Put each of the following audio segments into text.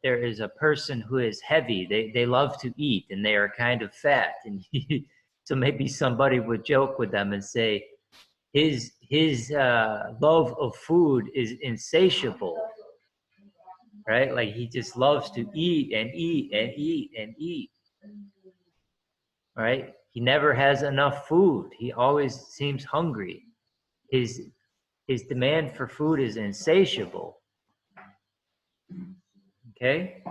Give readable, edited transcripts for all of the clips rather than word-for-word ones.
there is a person who is heavy. They love to eat and they are kind of fat. And so maybe somebody would joke with them and say, his love of food is insatiable, right? Like he just loves to eat and eat and eat and eat, right? He never has enough food. He always seems hungry. His demand for food is insatiable. Okay?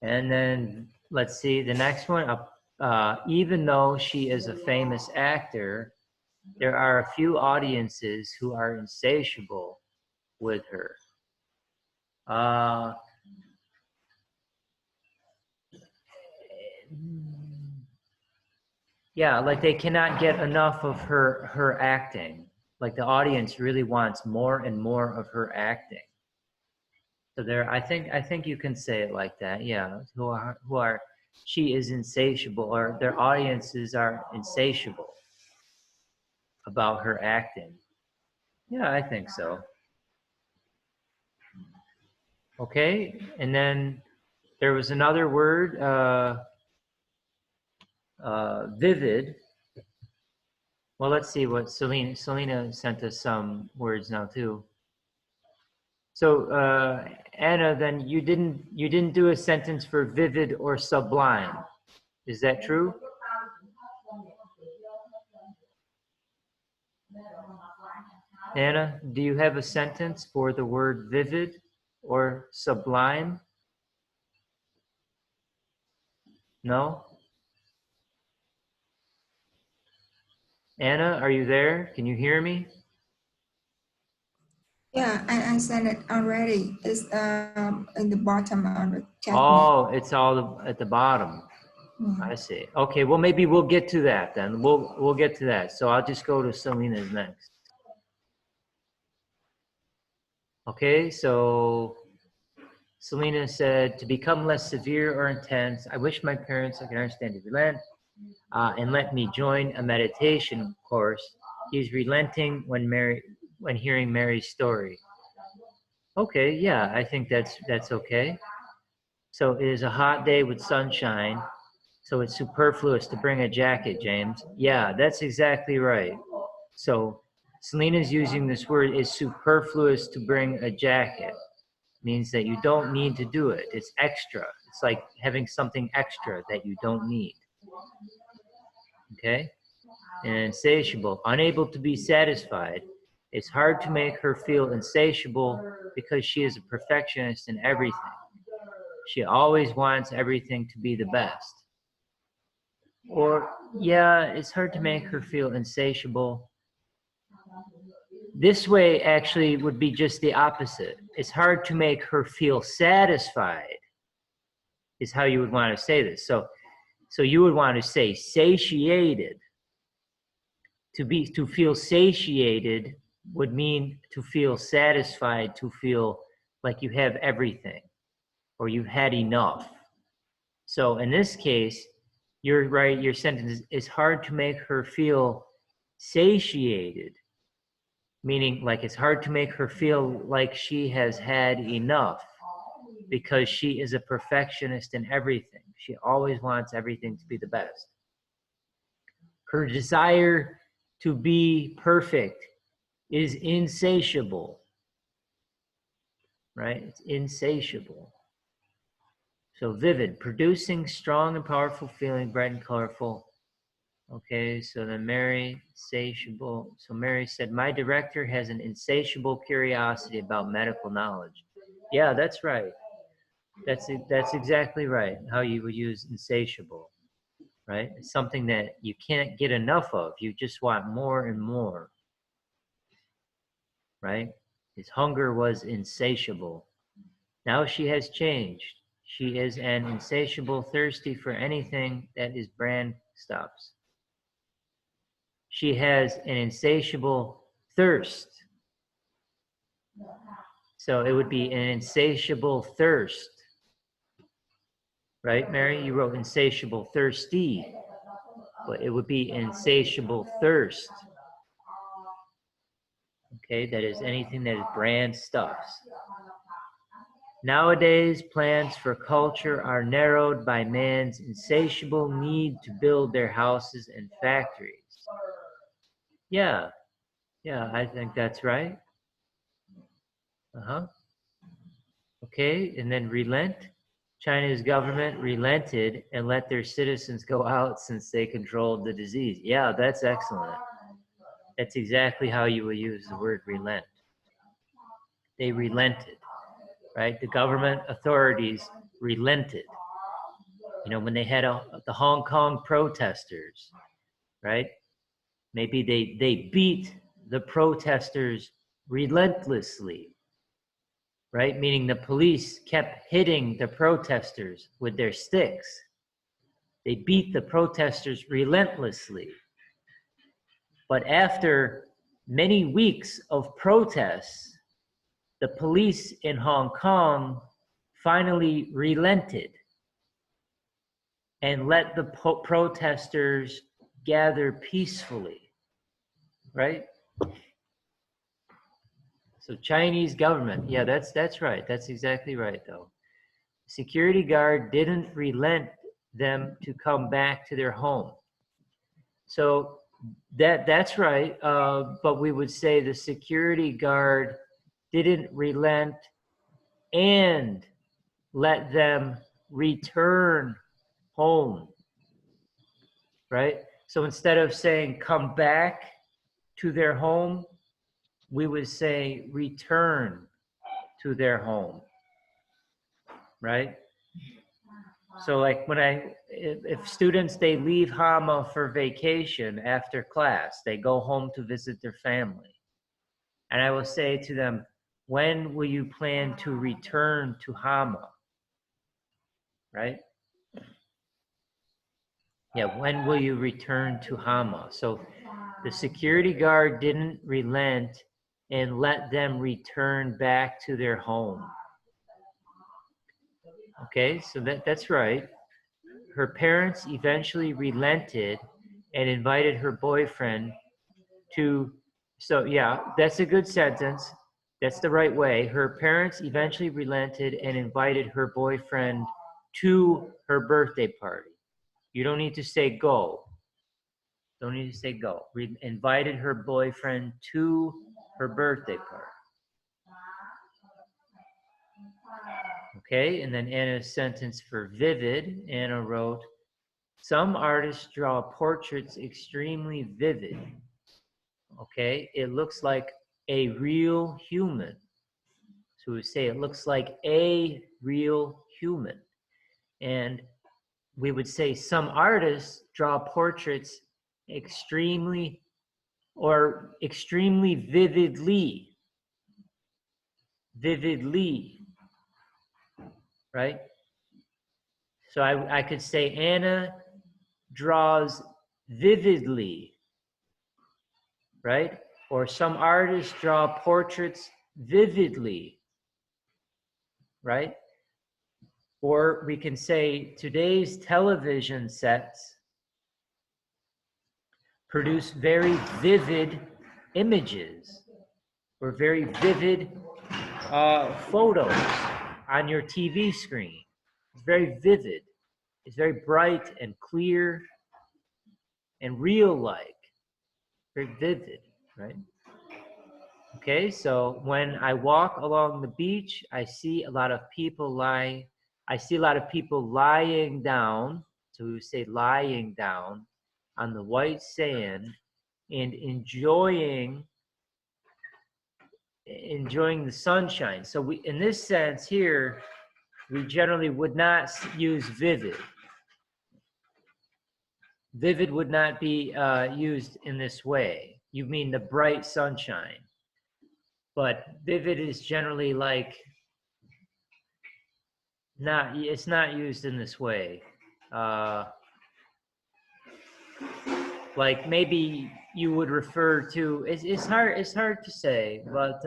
And then let's see the next one. Even though she is a famous actor, there are a few audiences who are insatiable with her. Yeah, like they cannot get enough of her acting. Like the audience really wants more and more of her acting. So there, I think you can say it like that. Yeah, who are she is insatiable, or their audiences are insatiable about her acting. Yeah, I think so. Okay, and then there was another word, vivid. Well, let's see what Selena sent us some words now too. So Anna, then you didn't do a sentence for vivid or sublime. Is that true? Anna, do you have a sentence for the word vivid or sublime? No? Anna, are you there? Can you hear me? Yeah, I sent it already. It's in the bottom of the chat. Oh, it's all at the bottom. I see. Okay, well maybe we'll get to that then. We'll get to that. So I'll just go to Selena's next. Okay, so Selena said, to become less severe or intense, I wish my parents could understand to relent and let me join a meditation course. He's relenting when hearing Mary's story. Okay, yeah, I think that's okay. So it is a hot day with sunshine, so it's superfluous to bring a jacket, James. Yeah, that's exactly right. So Selena's using this word, is superfluous to bring a jacket. Means that you don't need to do it. It's extra. It's like having something extra that you don't need. Okay? And insatiable, unable to be satisfied. It's hard to make her feel insatiable because she is a perfectionist in everything. She always wants everything to be the best. Or, yeah, it's hard to make her feel insatiable. This way actually would be just the opposite. It's hard to make her feel satisfied, is how you would want to say this. So you would want to say satiated. To feel satiated would mean to feel satisfied, to feel like you have everything or you've had enough. So in this case, you're right, your sentence is hard to make her feel satiated, meaning like it's hard to make her feel like she has had enough because she is a perfectionist in everything. She always wants everything to be the best. Her desire to be perfect is insatiable, right? It's insatiable. So vivid, producing strong and powerful feeling, bright and colorful. Okay, so then Mary, insatiable. So Mary said, my director has an insatiable curiosity about medical knowledge. Yeah, that's right. That's exactly right, how you would use insatiable, right? It's something that you can't get enough of. You just want more and more, right? His hunger was insatiable. Now she has changed. She is an insatiable thirsty for anything that is brand stops. She has an insatiable thirst. So it would be an insatiable thirst. Right, Mary? You wrote insatiable thirsty, but it would be insatiable thirst. Okay, that is anything that is brand stuffs. Nowadays, plans for culture are narrowed by man's insatiable need to build their houses and factories. Yeah, yeah, I think that's right. Uh-huh. Okay, and then relent. China's government relented and let their citizens go out since they controlled the disease. Yeah, that's excellent. That's exactly how you would use the word relent. They relented, right? The government authorities relented. You know, when they had the Hong Kong protesters, right? Maybe they beat the protesters relentlessly, right? Meaning the police kept hitting the protesters with their sticks. They beat the protesters relentlessly. But after many weeks of protests, the police in Hong Kong finally relented and let the protesters gather peacefully, right? So Chinese government, yeah, that's right. That's exactly right, though. Security guard didn't relent them to come back to their home. So that's right. But we would say the security guard didn't relent and let them return home, right? So instead of saying come back to their home, we would say return to their home, right? So like if students, they leave Hama for vacation after class, they go home to visit their family. And I will say to them, when will you plan to return to Hama? Right? Yeah, when will you return to Hama? So the security guard didn't relent and let them return back to their home. Okay, so that's right. Her parents eventually relented and invited her boyfriend to, so yeah, that's a good sentence. That's the right way. Her parents eventually relented and invited her boyfriend to her birthday party. You don't need to say go. Don't need to say go. Invited her boyfriend to her birthday party. Okay, and then Anna's sentence for vivid, Anna wrote, some artists draw portraits extremely vivid. Okay, it looks like a real human. So we say it looks like a real human. And we would say some artists draw portraits extremely vividly. Vividly, right? So I could say Anna draws vividly, right? Or some artists draw portraits vividly, right? Or we can say today's television sets produce very vivid images or very vivid photos on your TV screen. It's very vivid. It's very bright and clear and real-like. Very vivid, right? Okay, so when I walk along the beach, I see a lot of people lying down. So we would say lying down on the white sand and enjoying the sunshine. So we, in this sense here, we generally would not use vivid. Vivid would not be used in this way. You mean the bright sunshine. But vivid is generally like it's not used in this way. Like maybe you would refer to, it's hard to say, but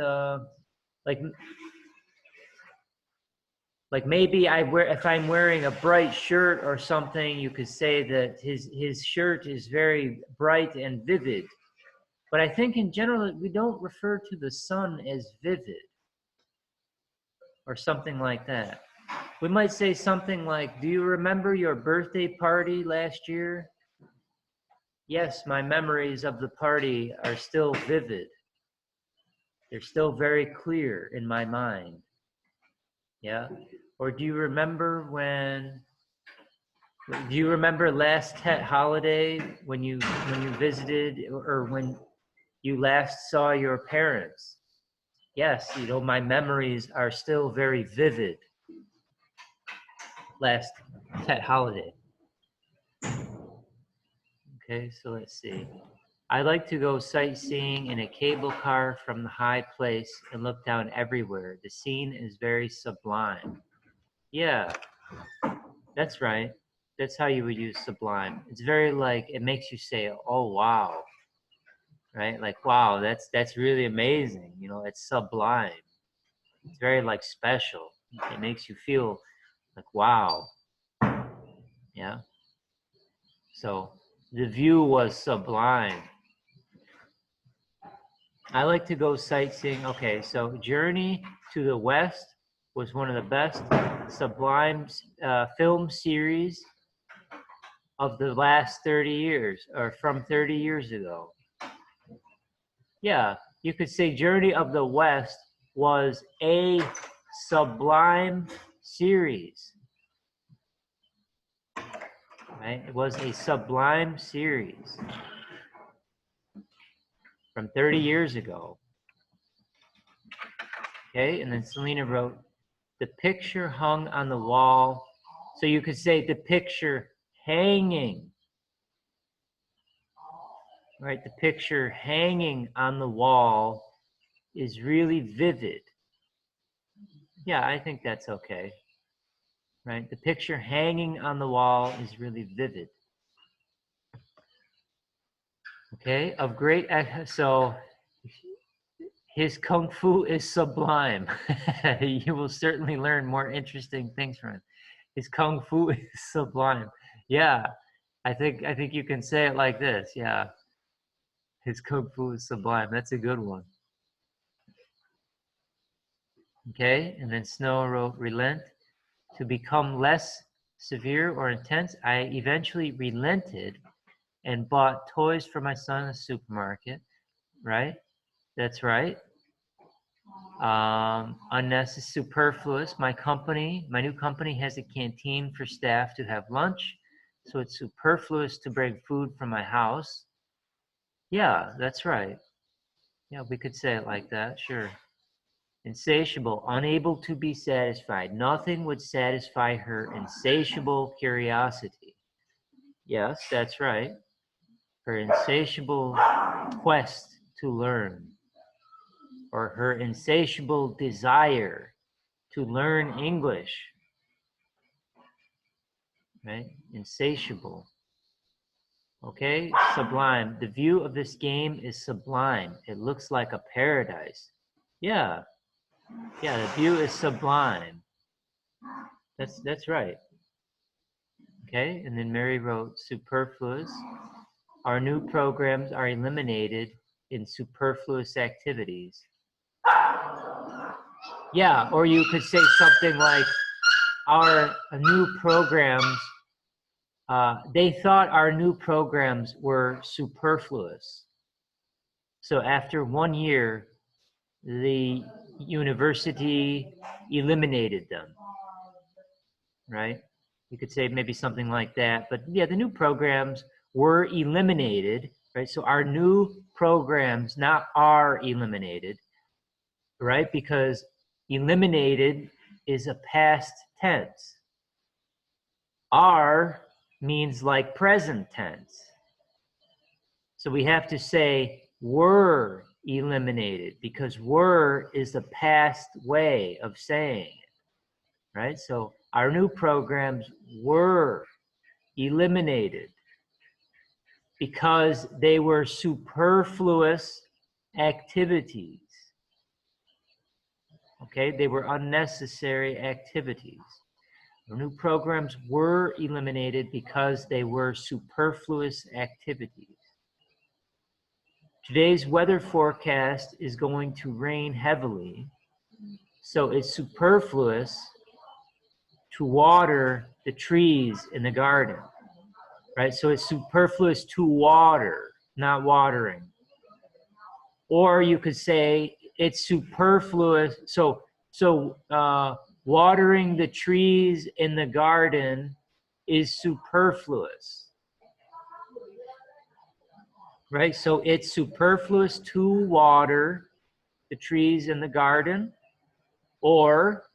like maybe if I'm wearing a bright shirt or something, you could say that his shirt is very bright and vivid. But I think in general we don't refer to the sun as vivid. or something like that. We might say something like, do you remember your birthday party last year? Yes, my memories of the party are still vivid. They're still very clear in my mind. Yeah. Or do you remember last Tet holiday when you visited, or when you last saw your parents? Yes, my memories are still very vivid. Last Tet holiday. Okay, so let's see. I like to go sightseeing in a cable car from the high place and look down everywhere. The scene is very sublime. Yeah, that's right. That's how you would use sublime. It's very like, it makes you say, oh, wow. Right? Like, wow, that's really amazing. It's sublime. It's very like special. It makes you feel like, wow. Yeah. So the view was sublime. I like to go sightseeing. Okay, so Journey to the West was one of the best sublime film series of the last 30 years, or from 30 years ago. Yeah, you could say Journey of the West was a sublime series. Right? It was a sublime series from 30 years ago. Okay, and then Selena wrote, the picture hung on the wall. So you could say the picture hanging. Right, the picture hanging on the wall is really vivid. Yeah, I think that's okay. Right, the picture hanging on the wall is really vivid. Okay, of great, so his kung fu is sublime. You will certainly learn more interesting things from him. His kung fu is sublime. Yeah, I think you can say it like this. Yeah, his kung fu is sublime. That's a good one. Okay, and then Snow wrote, relent. To become less severe or intense, I eventually relented and bought toys for my son in the supermarket. Right? That's right. Unnecessary, superfluous. My new company has a canteen for staff to have lunch, so it's superfluous to bring food from my house. Yeah, that's right. Yeah, we could say it like that, sure. Insatiable, unable to be satisfied. Nothing would satisfy her insatiable curiosity. Yes, that's right. Her insatiable quest to learn, or her insatiable desire to learn English. Right? Insatiable. Okay, sublime. The view of this game is sublime. It looks like a paradise. Yeah, the view is sublime. That's right. Okay, and then Mary wrote, superfluous. Our new programs are eliminated in superfluous activities. Yeah, or you could say something like, our new programs, they thought our new programs were superfluous. So after 1 year, the university eliminated them, right? You could say maybe something like that. But yeah, the new programs were eliminated, right? So our new programs not are eliminated, right? Because eliminated is a past tense. Are means like present tense. So we have to say were eliminated, because were is the past way of saying it, right? So our new programs were eliminated because they were superfluous activities. Okay, they were unnecessary activities. Our new programs were eliminated because they were superfluous activities. Today's weather forecast is going to rain heavily, So it's superfluous to water the trees in the garden, right? So it's superfluous to water, not watering. Or you could say it's superfluous. So watering the trees in the garden is superfluous, right? So it's superfluous to water the trees in the garden, or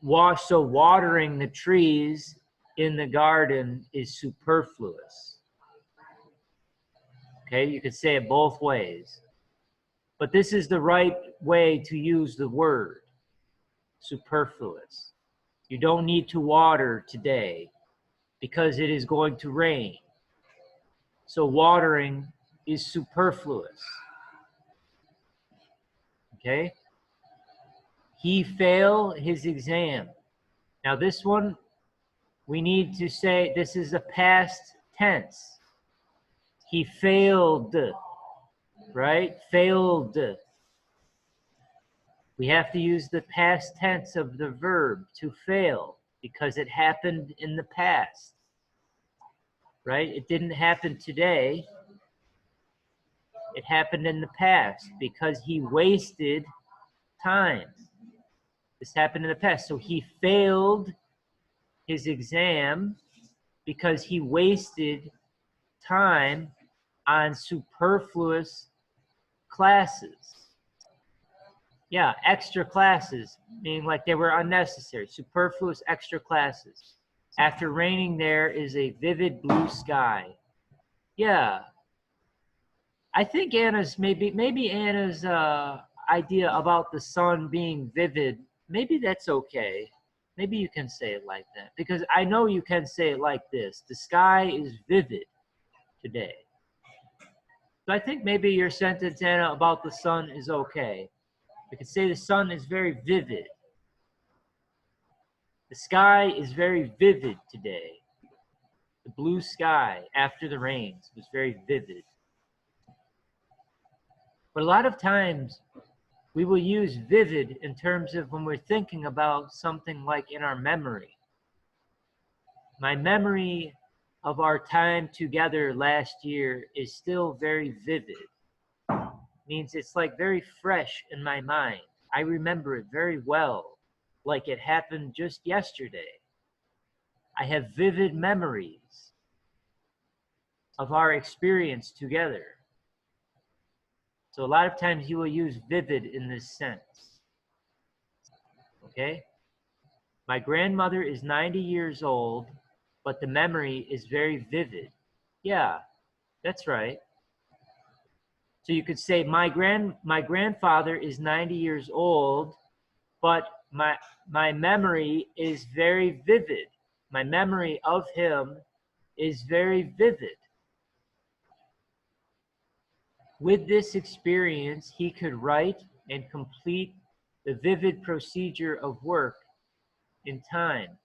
watering the trees in the garden is superfluous. Okay, you could say it both ways. But this is the right way to use the word, superfluous. You don't need to water today because it is going to rain. So watering is superfluous. Okay? He failed his exam. Now this one, we need to say this is a past tense. He failed, right? Failed. We have to use the past tense of the verb to fail because it happened in the past, right? It didn't happen today. It happened in the past because he wasted time. This happened in the past. So he failed his exam because he wasted time on superfluous classes. Yeah, extra classes, meaning like they were unnecessary, superfluous extra classes. After raining, there is a vivid blue sky. Yeah, I think Anna's maybe Anna's idea about the sun being vivid, maybe that's okay. Maybe you can say it like that because I know you can say it like this. The sky is vivid today. So I think maybe your sentence, Anna, about the sun is okay. We could say the sun is very vivid. The sky is very vivid today. The blue sky after the rains was very vivid. But a lot of times we will use vivid in terms of when we're thinking about something like in our memory. My memory of our time together last year is still very vivid. Means it's like very fresh in my mind. I remember it very well, like it happened just yesterday. I have vivid memories of our experience together. So a lot of times you will use vivid in this sense. Okay? My grandmother is 90 years old, but the memory is very vivid. Yeah, that's right. So you could say my grandfather is 90 years old, but my memory is very vivid. My memory of him is very vivid. With this experience, he could write and complete the vivid procedure of work in time.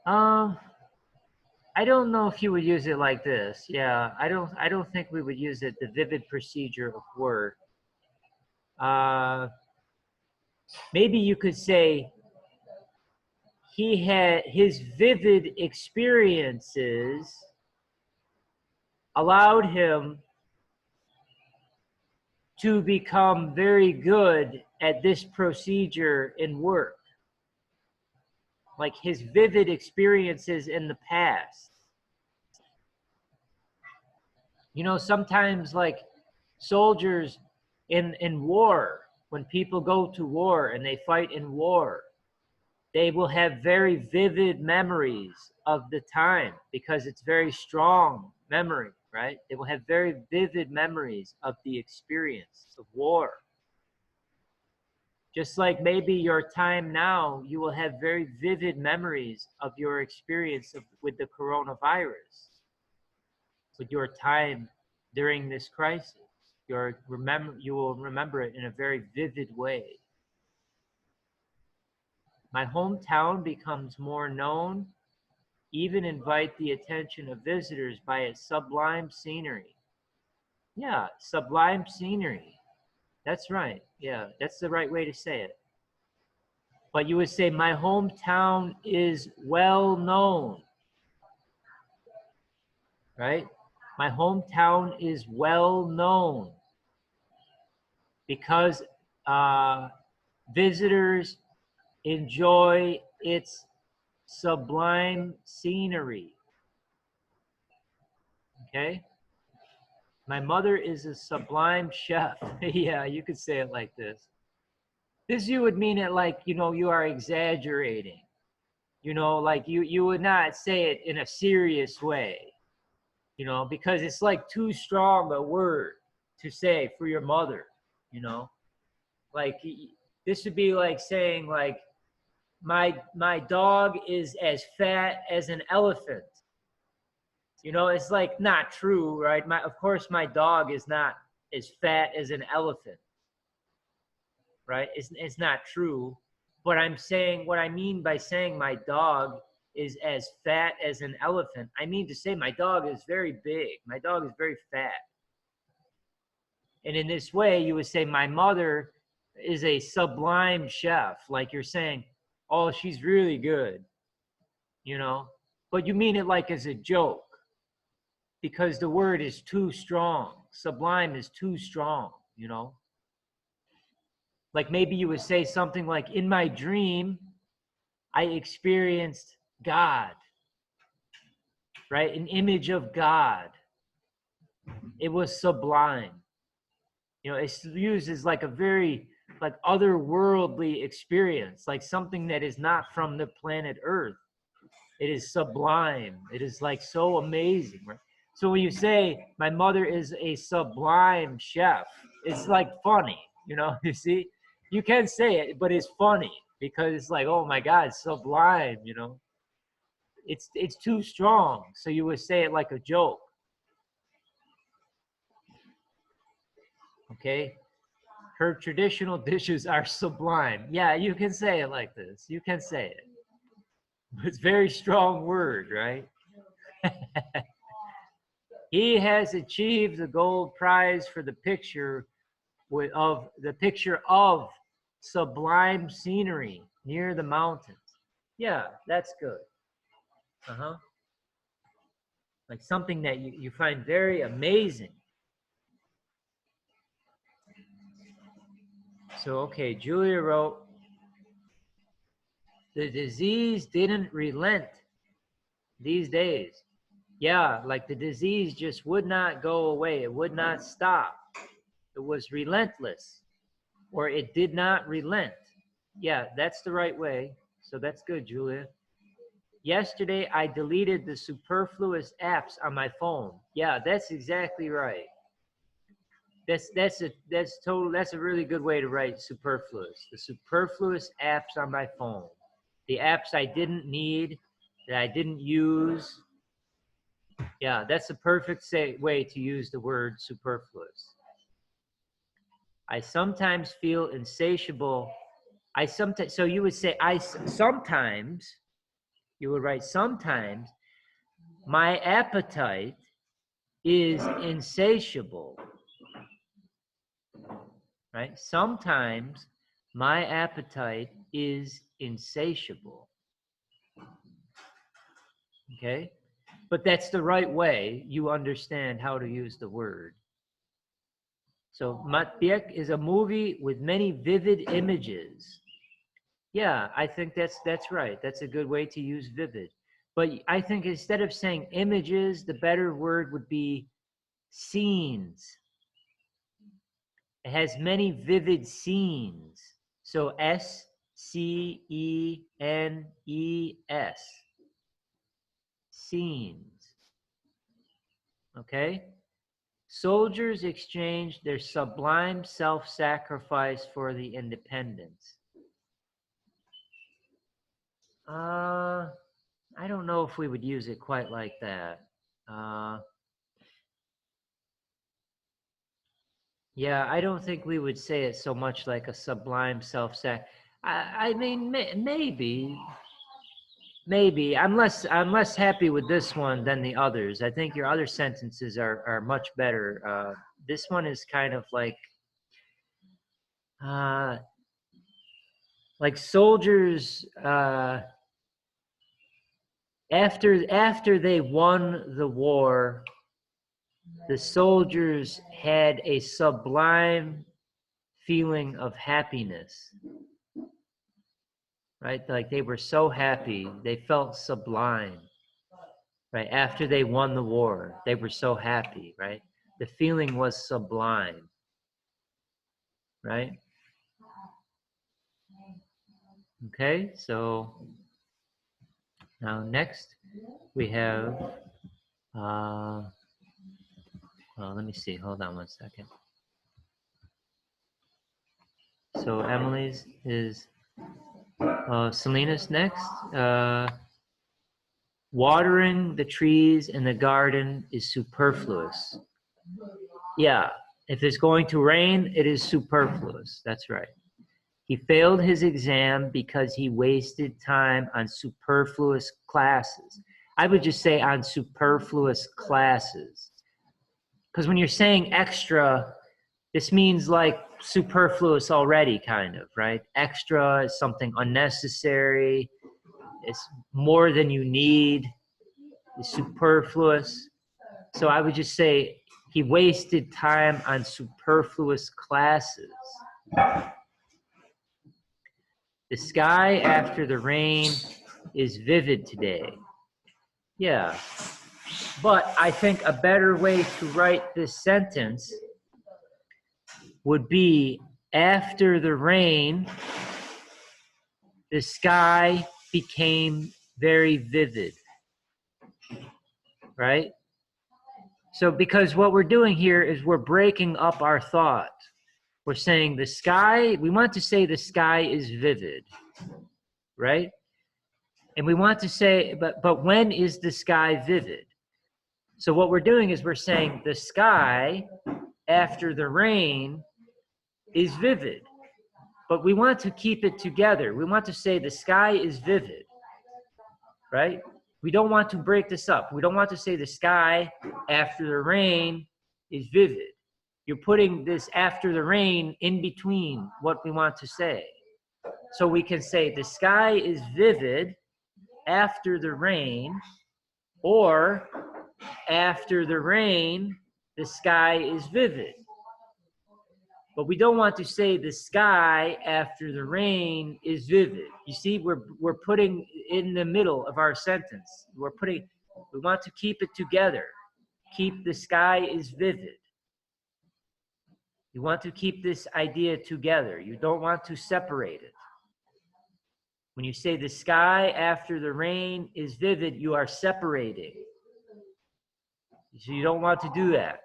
I don't know if you would use it like this. Yeah, I don't think we would use it, the vivid procedure of work. Maybe you could say he had his vivid experiences allowed him to become very good at this procedure in work. Like his vivid experiences in the past. You know, sometimes like soldiers in war, when people go to war and they fight in war, they will have very vivid memories of the time because it's very strong memory, right? They will have very vivid memories of the experience of war. Just like maybe your time now, you will have very vivid memories of your experience with the coronavirus, with your time during this crisis. You will remember it in a very vivid way. My hometown becomes more known, even invite the attention of visitors by its sublime scenery. Yeah, sublime scenery. That's right. Yeah, that's the right way to say it. But you would say, my hometown is well known, right? My hometown is well known because visitors enjoy its sublime scenery. Okay? My mother is a sublime chef. Yeah, you could say it like this. This you would mean it like, you are exaggerating. Like you would not say it in a serious way, because it's like too strong a word to say for your mother, like this would be like saying like my dog is as fat as an elephant. It's like not true, right? Of course my dog is not as fat as an elephant, right? It's not true. But I'm saying, what I mean by saying my dog is as fat as an elephant, I mean to say my dog is very big. My dog is very fat. And in this way, you would say my mother is a sublime chef. Like you're saying, oh, she's really good, But you mean it like as a joke because the word is too strong. Sublime is too strong, Like maybe you would say something like, in my dream, I experienced God, right? An image of God. It was sublime. It's used as like a very like otherworldly experience, like something that is not from the planet Earth. It is sublime. It is like so amazing, right? So when you say my mother is a sublime chef, it's like funny, you see? You can say it, but it's funny because it's like, oh my God, sublime, It's too strong. So you would say it like a joke. Okay? Her traditional dishes are sublime. Yeah, you can say it like this. You can say it. It's a very strong word, right? He has achieved the gold prize for the picture of sublime scenery near the mountains. Yeah, that's good. Like something that you find very amazing. So, okay, Julia wrote, the disease didn't relent these days. Yeah, like the disease just would not go away. It would not stop. It was relentless, or it did not relent. Yeah, that's the right way. So that's good, Julia. Yesterday, I deleted the superfluous apps on my phone. Yeah, that's exactly right. That's a really good way to write superfluous. The superfluous apps on my phone. The apps I didn't need, that I didn't use. Yeah, that's a perfect way to use the word superfluous. I sometimes feel insatiable. So you would say, sometimes, you would write sometimes, my appetite is insatiable. Right? Sometimes my appetite is insatiable. Okay? But that's the right way. You understand how to use the word. So Matbiek is a movie with many vivid images. Yeah, I think that's right. That's a good way to use vivid. But I think instead of saying images, the better word would be scenes. It has many vivid scenes. So SCENES. Scenes. Okay? Soldiers exchanged their sublime self-sacrifice for the independence. I don't know if we would use it quite like that. Yeah, I don't think we would say it so much like a sublime self-sac. I mean, maybe. I'm less happy with this one than the others. I think your other sentences are much better. This one is kind of like like soldiers, after they won the war, the soldiers had a sublime feeling of happiness, right? Like they were so happy, they felt sublime, right? After they won the war, they were so happy, right? The feeling was sublime, right? Okay, so now next we have, well, let me see, hold on one second. So Emily's is, Selena's next. Watering the trees in the garden is superfluous. Yeah, if it's going to rain, it is superfluous. That's right. He failed his exam because he wasted time on superfluous classes. I would just say on superfluous classes. Because when you're saying extra, this means like superfluous already, kind of, right? Extra is something unnecessary. It's more than you need. It's superfluous. So I would just say he wasted time on superfluous classes. The sky after the rain is vivid today. Yeah. But I think a better way to write this sentence would be, after the rain, the sky became very vivid. Right? So because what we're doing here is we're breaking up our thought. We're saying the sky, we want to say the sky is vivid, right? And we want to say, but when is the sky vivid? So what we're doing is we're saying the sky after the rain is vivid, but we want to keep it together. We want to say the sky is vivid, right? We don't want to break this up. We don't want to say the sky after the rain is vivid. You're putting this after the rain in between what we want to say. So we can say the sky is vivid after the rain, or after the rain, the sky is vivid. But we don't want to say the sky after the rain is vivid. You see, we're putting in the middle of our sentence. We want to keep it together. Keep the sky is vivid. You want to keep this idea together. You don't want to separate it. When you say the sky after the rain is vivid, you are separating. So you don't want to do that.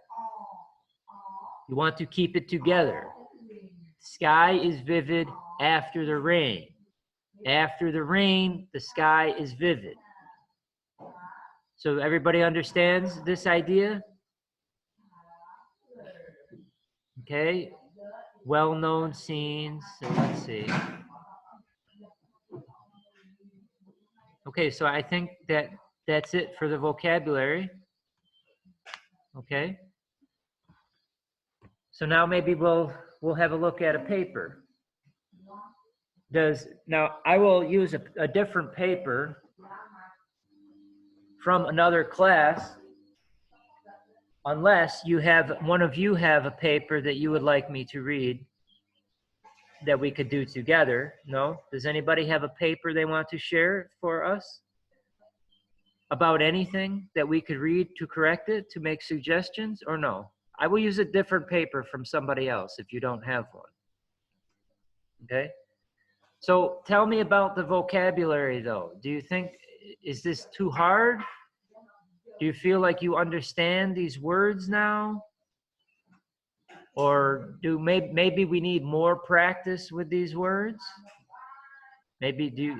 You want to keep it together. The sky is vivid after the rain. After the rain, the sky is vivid. So everybody understands this idea? Okay. Well-known scenes. So let's see. Okay, so I think that's it for the vocabulary. Okay. So now maybe we'll have a look at a paper. Now I will use a different paper from another class, unless one of you have a paper that you would like me to read that we could do together. No? Does anybody have a paper they want to share for us about anything that we could read to correct it, to make suggestions, or no? I will use a different paper from somebody else if you don't have one. Okay? So tell me about the vocabulary though. Do you think, is this too hard? Do you feel like you understand these words now? Or maybe we need more practice with these words?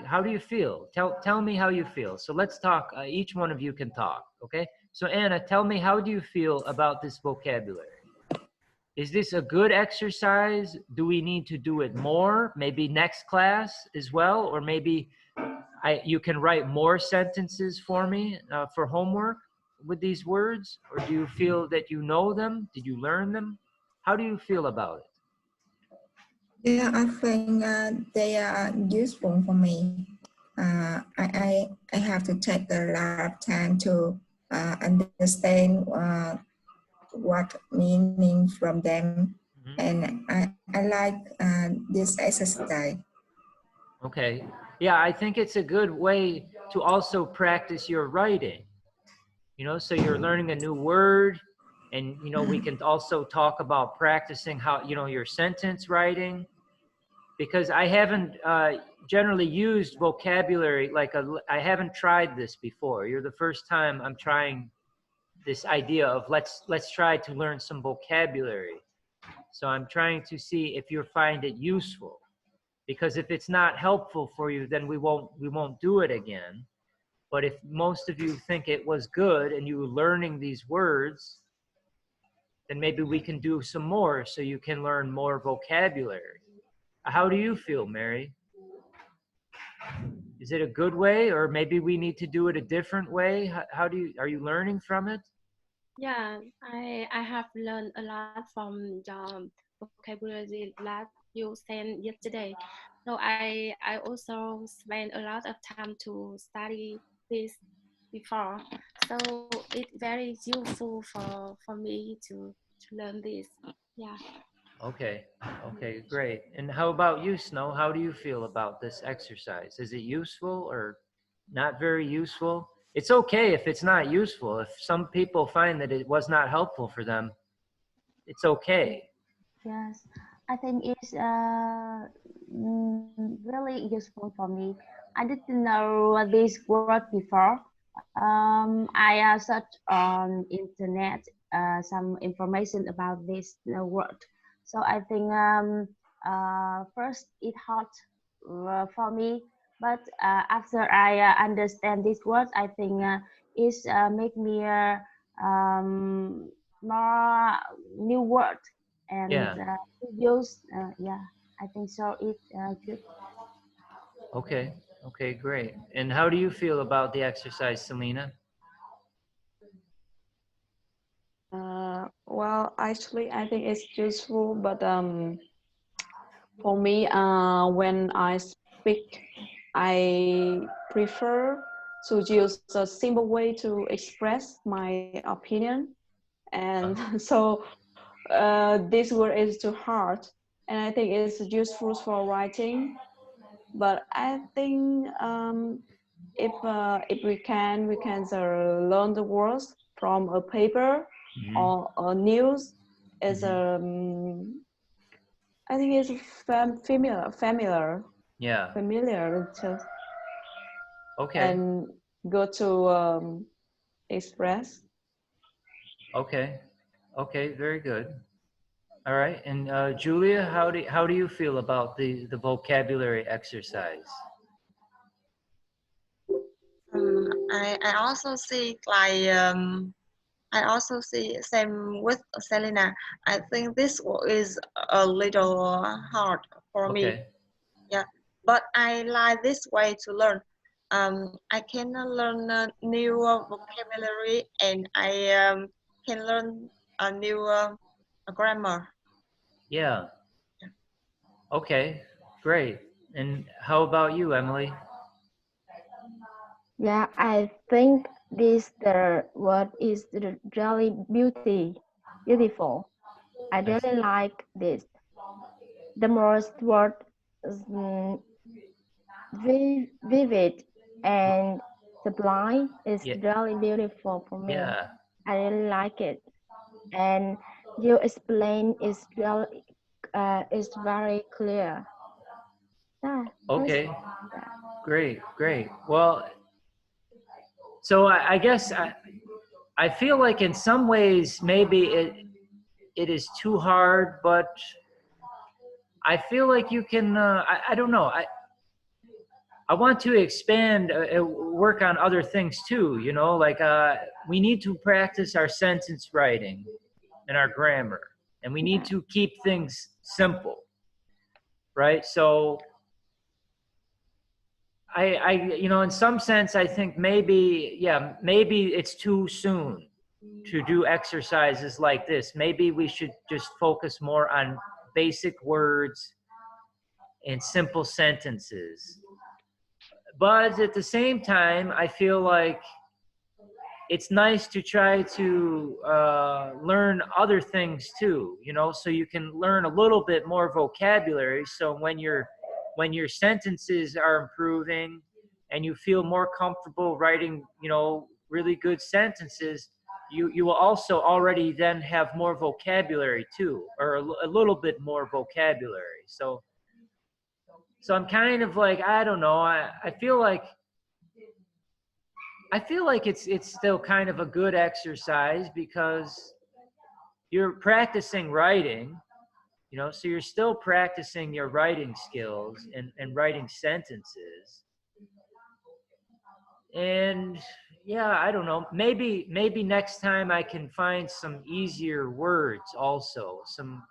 How do you feel? Tell me how you feel. So let's talk. Each one of you can talk, okay? So Anna, tell me, how do you feel about this vocabulary? Is this a good exercise? Do we need to do it more? Maybe next class as well? Or maybe you can write more sentences for me for homework with these words? Or do you feel that you know them? Did you learn them? How do you feel about it? Yeah, I think they are useful for me. I have to take a lot of time to understand what meaning from them, Mhm. and I like this exercise. Okay. Yeah, I think it's a good way to also practice your writing. You know, so you're learning a new word, and you know, we can also talk about practicing how, you know, your sentence writing, because I haven't generally used vocabulary like I haven't tried this before. You're the first time I'm trying this idea of let's try to learn some vocabulary. So I'm trying to see if you find it useful, because if it's not helpful for you, then we won't do it again. But if most of you think it was good and you learning these words, then maybe we can do some more so you can learn more vocabulary. How do you feel, Mary? Is it a good way, or maybe we need to do it a different way? How do you, are you learning from it? Yeah, I have learned a lot from the vocabulary that you sent yesterday. So I also spent a lot of time to study this before. So it's very useful for me to learn this. Yeah. Okay, okay, great. And how about you, Snow? How do you feel about this exercise? Is it useful or not very useful? It's okay if it's not useful. If some people find that it was not helpful for them, it's okay. Yes, I think it's really useful for me. I didn't know this word before. I searched on internet some information about this word. So I think first it hard for me, but after I understand this word, I think it's make me more new word and Yeah, use yeah, I think so it good. okay, okay, great. And how do you feel about the exercise, Selena? Well, actually, I think it's useful, but for me, when I speak, I prefer to use a simple way to express my opinion, and so this word is too hard, and I think it's useful for writing. But I think if we can learn the words from a paper Mhm. or a news is Mhm. I think it's Yeah, familiar to, okay, and go to express. okay, okay, very good. All right, and Julia, how do you feel about the vocabulary exercise? I also see like I also see same with Selena. I think this is a little hard for me. Okay, Yeah, but I like this way to learn. I can learn new vocabulary and I can learn a new grammar. yeah, okay, great. And how about you, Emily? Yeah, I think this the word is really beautiful. I I see. really like this. The most word is vivid and sublime is Yeah, really beautiful for me. yeah, I really like it, and you explain is very clear. Yeah, that's okay, yeah. great, great. Well, so I guess I feel like in some ways maybe it is too hard, but I feel like you can. I don't know. I want to expand, work on other things too. You know, like we need to practice our sentence writing and our grammar, and we need Yeah. to keep things simple, right? So you know, in some sense, I think maybe, yeah, maybe it's too soon to do exercises like this. Maybe we should just focus more on basic words and simple sentences. But at the same time, I feel like it's nice to try to learn other things too, you know, so you can learn a little bit more vocabulary. So when your sentences are improving and you feel more comfortable writing, you know, really good sentences, you will also already then have more vocabulary too, or a little bit more vocabulary. So I'm kind of like, I don't know, I feel like it's still kind of a good exercise because you're practicing writing, you know, so you're still practicing your writing skills and writing sentences. And yeah, I don't know, maybe next time I can find some easier words also. Some,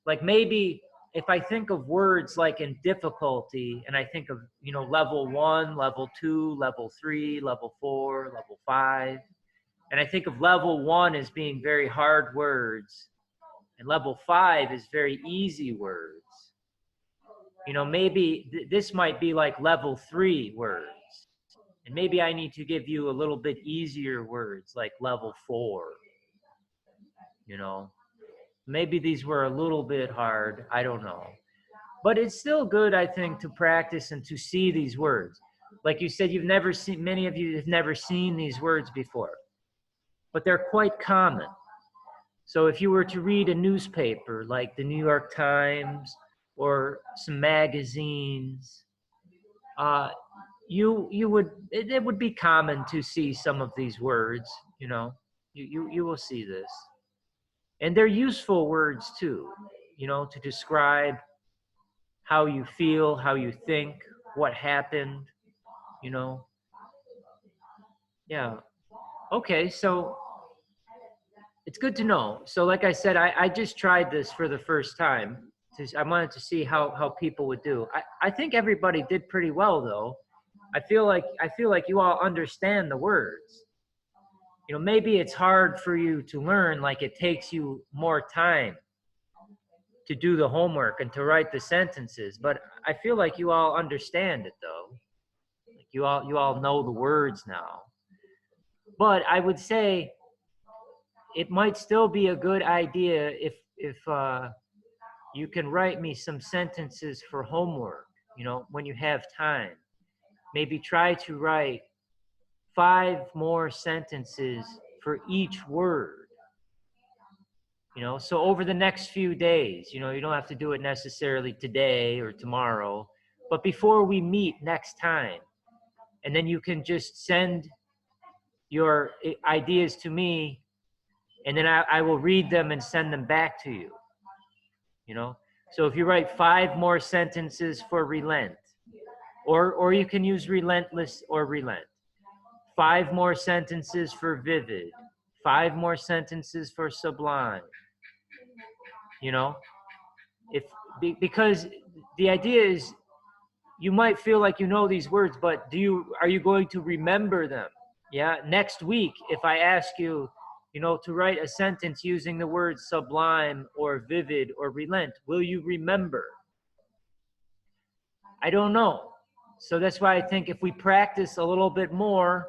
like, maybe if I think of words like in difficulty and I think of, you know, level 1, level 2, level 3, level 4, level 5, and I think of level 1 as being very hard words and level 5 is very easy words. You know, maybe this might be like level 3 words. And maybe I need to give you a little bit easier words like level 4. You know, maybe these were a little bit hard. I don't know. But it's still good, I think, to practice and to see these words. Like you said, many of you have never seen these words before, but they're quite common. So if you were to read a newspaper like the New York Times or some magazines, it would be common to see some of these words, you know, you will see this. And they're useful words too, you know, to describe how you feel, how you think, what happened, you know. Yeah. Okay, so it's good to know. So like I said, I just tried this for the first time. I wanted to see how people would do. I think everybody did pretty well though. I feel like you all understand the words. You know, maybe it's hard for you to learn, like it takes you more time to do the homework and to write the sentences, but I feel like you all understand it though. Like you all know the words now. But I would say it might still be a good idea if you can write me some sentences for homework, you know, when you have time. Maybe try to write 5 more sentences for each word. You know, so over the next few days, you know, you don't have to do it necessarily today or tomorrow, but before we meet next time, and then you can just send your ideas to me, and then I will read them and send them back to you. You know, so if you write 5 more sentences for relent, or you can use relentless or relent. 5 more sentences for vivid. 5 more sentences for sublime. You know, because the idea is you might feel like you know these words, but are you going to remember them? Yeah. Next week, if I ask you, you know, to write a sentence using the words sublime or vivid or relent, will you remember? I don't know. So that's why I think if we practice a little bit more,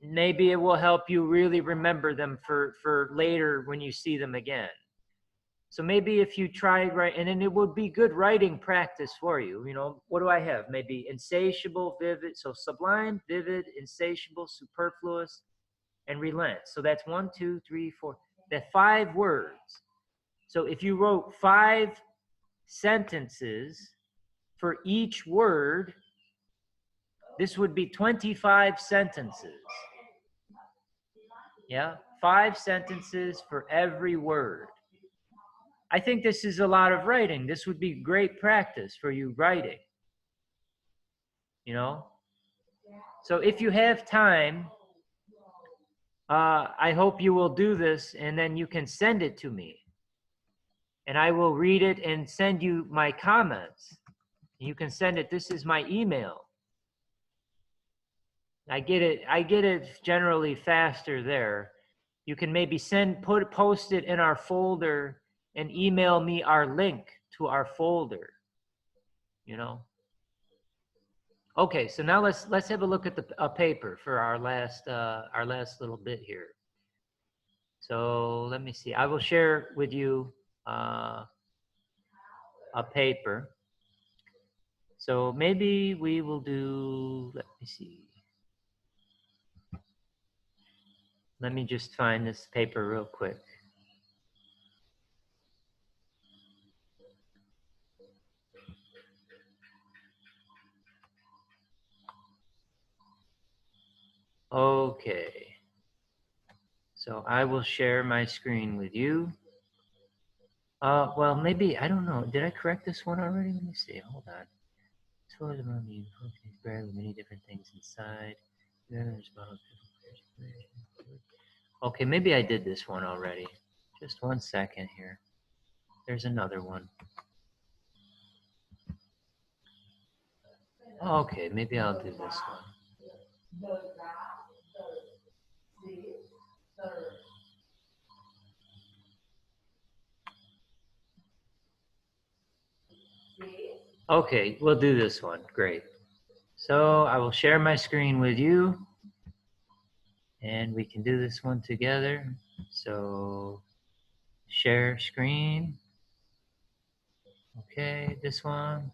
maybe it will help you really remember them for later when you see them again. So maybe if you try, and then it would be good writing practice for you. You know, what do I have? Maybe insatiable, vivid. So sublime, vivid, insatiable, superfluous, and relent. So that's 1, 2, 3, 4. That's 5 words. So if you wrote 5 sentences for each word, this would be 25 sentences. Yeah, 5 sentences for every word. I think this is a lot of writing. This would be great practice for you writing. You know? So if you have time, I hope you will do this, and then you can send it to me. And I will read it and send you my comments. You can send it. This is my email. I get it generally faster there. You can maybe post it in our folder and email me our link to our folder. you know. Okay, so now let's have a look at the paper for our last little bit here. So let me see. I will share with you a paper. So maybe we will do, let me see. Let me just find this paper real quick. Okay. So I will share my screen with you. Well, maybe, I don't know. Did I correct this one already? Let me see. Hold on. Toys among you, bread with many different things inside. Okay, maybe I did this one already. Just 1 second here. There's another one. Okay, maybe I'll do this one. Okay, we'll do this one. Great. So I will share my screen with you, and we can do this one together. So share screen. Okay, this one.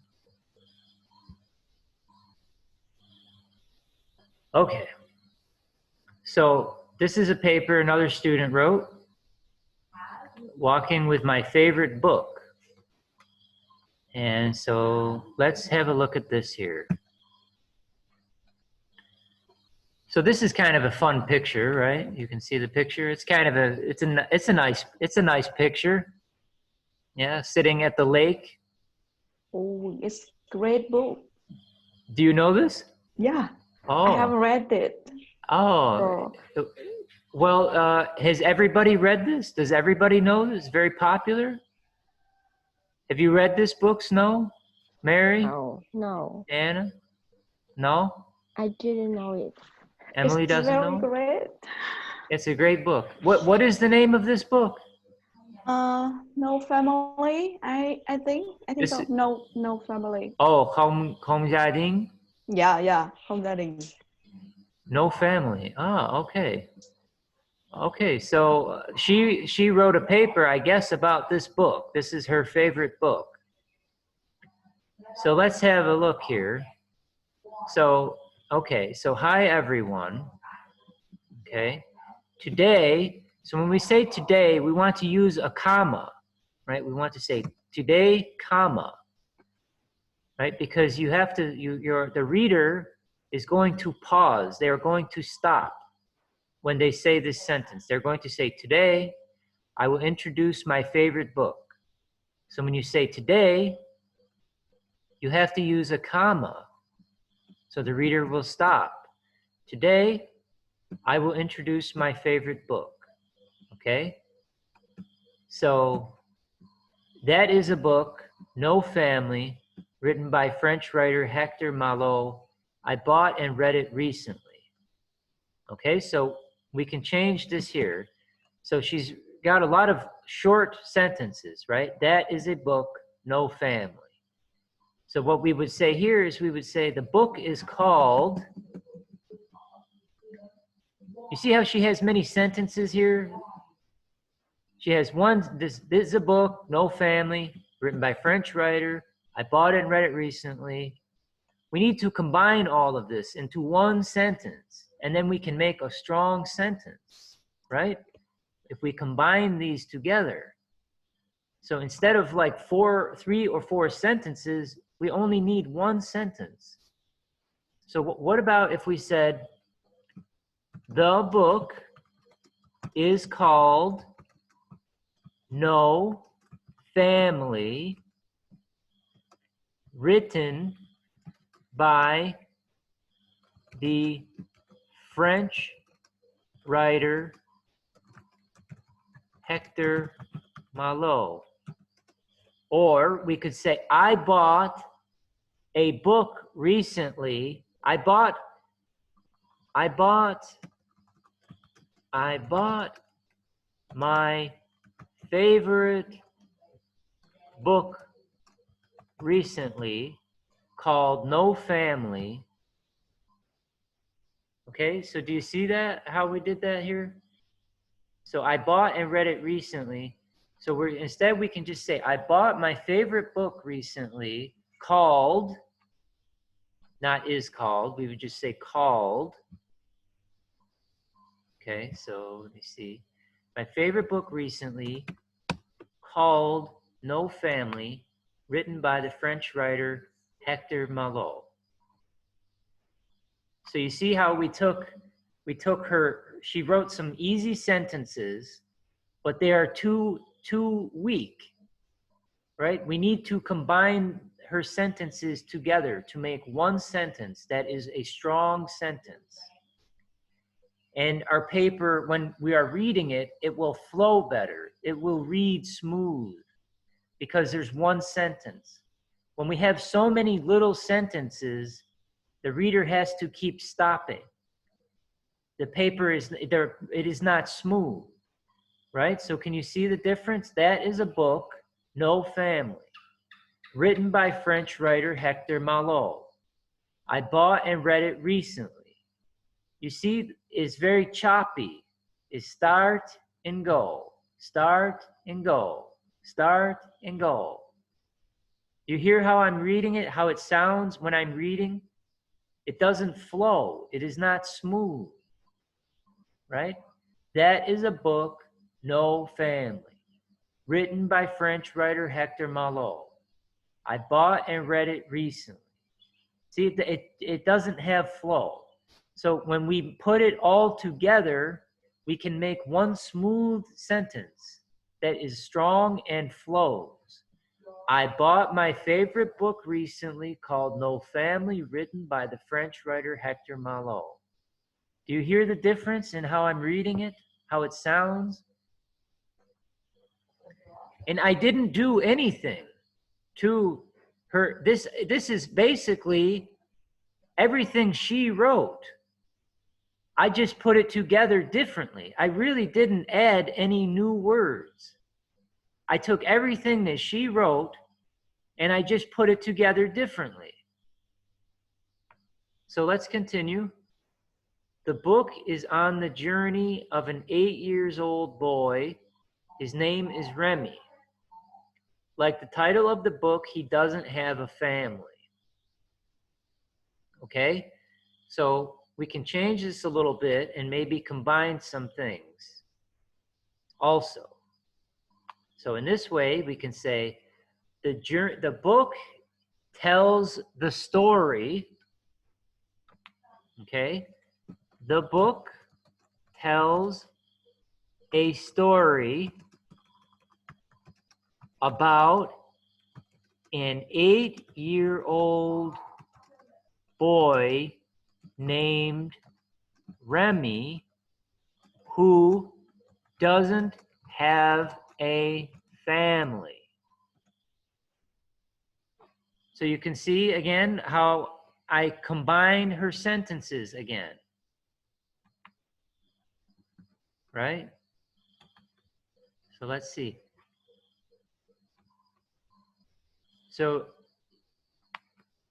Okay. So this is a paper another student wrote, Walking with My Favorite Book. And so let's have a look at this here. So this is kind of a fun picture, right? You can see the picture. It's kind of it's a nice picture. Yeah, sitting at the lake. Oh, it's great book. Do you know this? Yeah. Oh. I haven't read it. Oh. Well, has everybody read this? Does everybody know this? It's very popular. Have you read this book, Snow? Mary? No. Anna? No? I didn't know it. Emily doesn't know? It's very great. It's a great book. What is the name of this book? No Family. I think so. No Family. Oh, không gia đình? Yeah, Không gia đình. No family. Ah, okay. Okay, so she wrote a paper, I guess, about this book. This is her favorite book. So let's have a look here. So, okay, so hi everyone. Okay, today, so when we say today, we want to use a comma, right? We want to say today, comma, right? Because you have to, the reader is going to pause. They are going to stop when they say this sentence. They're going to say, today, I will introduce my favorite book. So when you say today, you have to use a comma. So the reader will stop. Today, I will introduce my favorite book. Okay? So that is a book, No Family, written by French writer Hector Malot. I bought and read it recently. Okay, so we can change this here. So she's got a lot of short sentences, right? That is a book, No Family. So what we would say here is we would say the book is called, you see how she has many sentences here? She has one, this is a book, No Family, written by French writer. I bought it and read it recently. We need to combine all of this into one sentence, and then we can make a strong sentence, right? If we combine these together. So instead of like 3 or 4 sentences, we only need one sentence. So what about if we said, the book is called No Family, written by the French writer Hector Malot. Or we could say, I bought a book recently. I bought my favorite book recently called No Family. Okay, so do you see that, how we did that here? So I bought and read it recently. So instead we can just say, I bought my favorite book recently called, not is called, we would just say called. Okay, so let me see. My favorite book recently called No Family, written by the French writer Hector Malot. So you see how we took her, she wrote some easy sentences, but they are too weak, right? We need to combine her sentences together to make one sentence that is a strong sentence. And our paper, when we are reading it, it will flow better. It will read smooth because there's one sentence. When we have so many little sentences, the reader has to keep stopping. The paper is there, it is not smooth, right? So can you see the difference? That is a book, No Family, written by French writer Hector Malot. I bought and read it recently. You see, it's very choppy. It's start and go, start and go, start and go. You hear how I'm reading it, how it sounds when I'm reading? It doesn't flow. It is not smooth, right? That is a book, No Family, written by French writer Hector Malot. I bought and read it recently. See, it doesn't have flow. So when we put it all together, we can make one smooth sentence that is strong and flows. I bought my favorite book recently called No Family, written by the French writer Hector Malot. Do you hear the difference in how I'm reading it, how it sounds? And I didn't do anything to her. This is basically everything she wrote. I just put it together differently. I really didn't add any new words. I took everything that she wrote and I just put it together differently. So let's continue. The book is on the journey of an 8-year-old boy. His name is Remy. Like the title of the book, he doesn't have a family. Okay? So we can change this a little bit and maybe combine some things also. So in this way, we can say the book tells the story. Okay? The book tells a story about an 8-year-old boy named Remy who doesn't have a family. So you can see again how I combine her sentences again, right? So let's see. So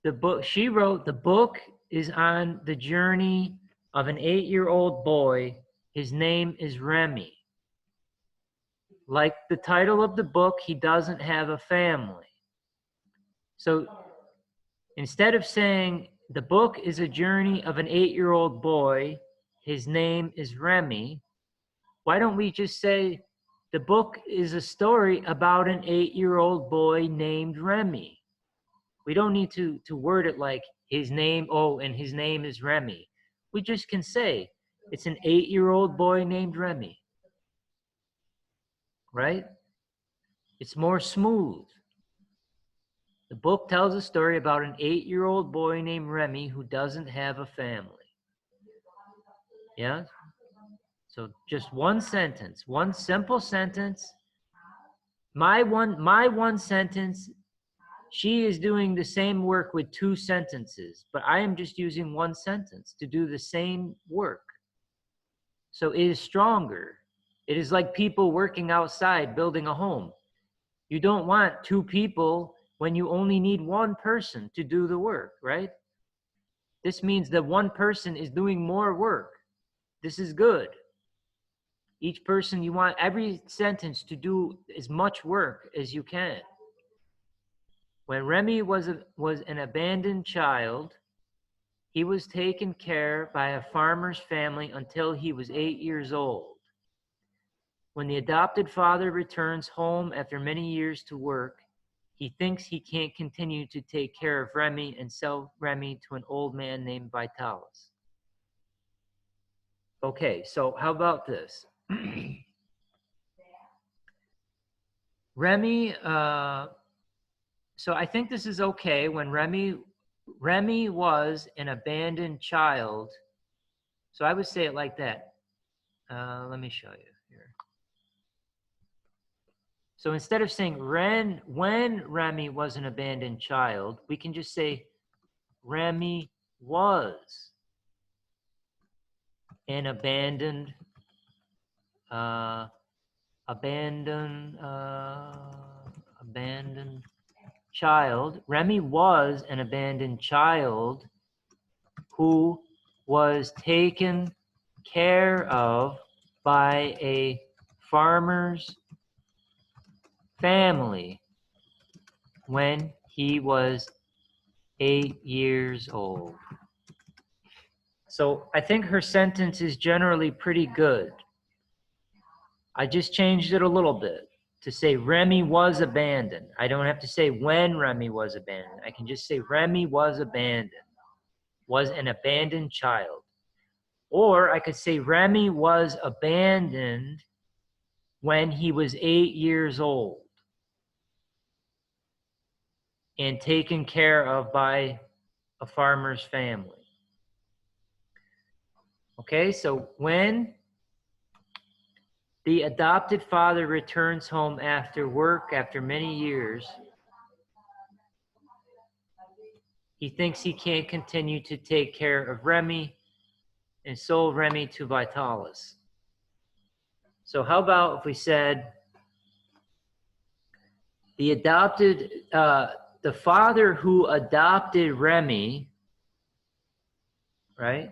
the book, she wrote, the book is on the journey of an 8-year-old boy. His name is Remy. Like the title of the book, he doesn't have a family. So instead of saying the book is a journey of an 8-year-old boy, his name is Remy, why don't we just say the book is a story about an 8-year-old boy named Remy? We don't need to word it like his name, oh, and his name is Remy. We just can say it's an 8-year-old boy named Remy, right? It's more smooth. The book tells a story about an 8-year-old boy named Remy who doesn't have a family. Yeah? So just one sentence, one simple sentence. My one sentence, she is doing the same work with 2 sentences, but I am just using one sentence to do the same work. So it is stronger. It is like people working outside building a home. You don't want 2 people when you only need one person to do the work, right? This means that one person is doing more work. This is good. Each person, you want every sentence to do as much work as you can. When Remy was an abandoned child, he was taken care by a farmer's family until he was 8 years old. When the adopted father returns home after many years to work, he thinks he can't continue to take care of Remy and sell Remy to an old man named Vitalis. Okay, so how about this? Remy, so I think this is okay. When Remy was an abandoned child. So I would say it like that. Let me show you here. So instead of saying when Remy was an abandoned child, we can just say Remy was an abandoned child. Remy was an abandoned child who was taken care of by a farmer's family when he was 8 years old. So I think her sentence is generally pretty good. I just changed it a little bit to say Remy was abandoned. I don't have to say when Remy was abandoned. I can just say Remy was abandoned, was an abandoned child. Or I could say Remy was abandoned when he was 8 years old and taken care of by a farmer's family. Okay, so when the adopted father returns home after work after many years, he thinks he can't continue to take care of Remy and sold Remy to Vitalis. So how about if we said the father who adopted Remy, right?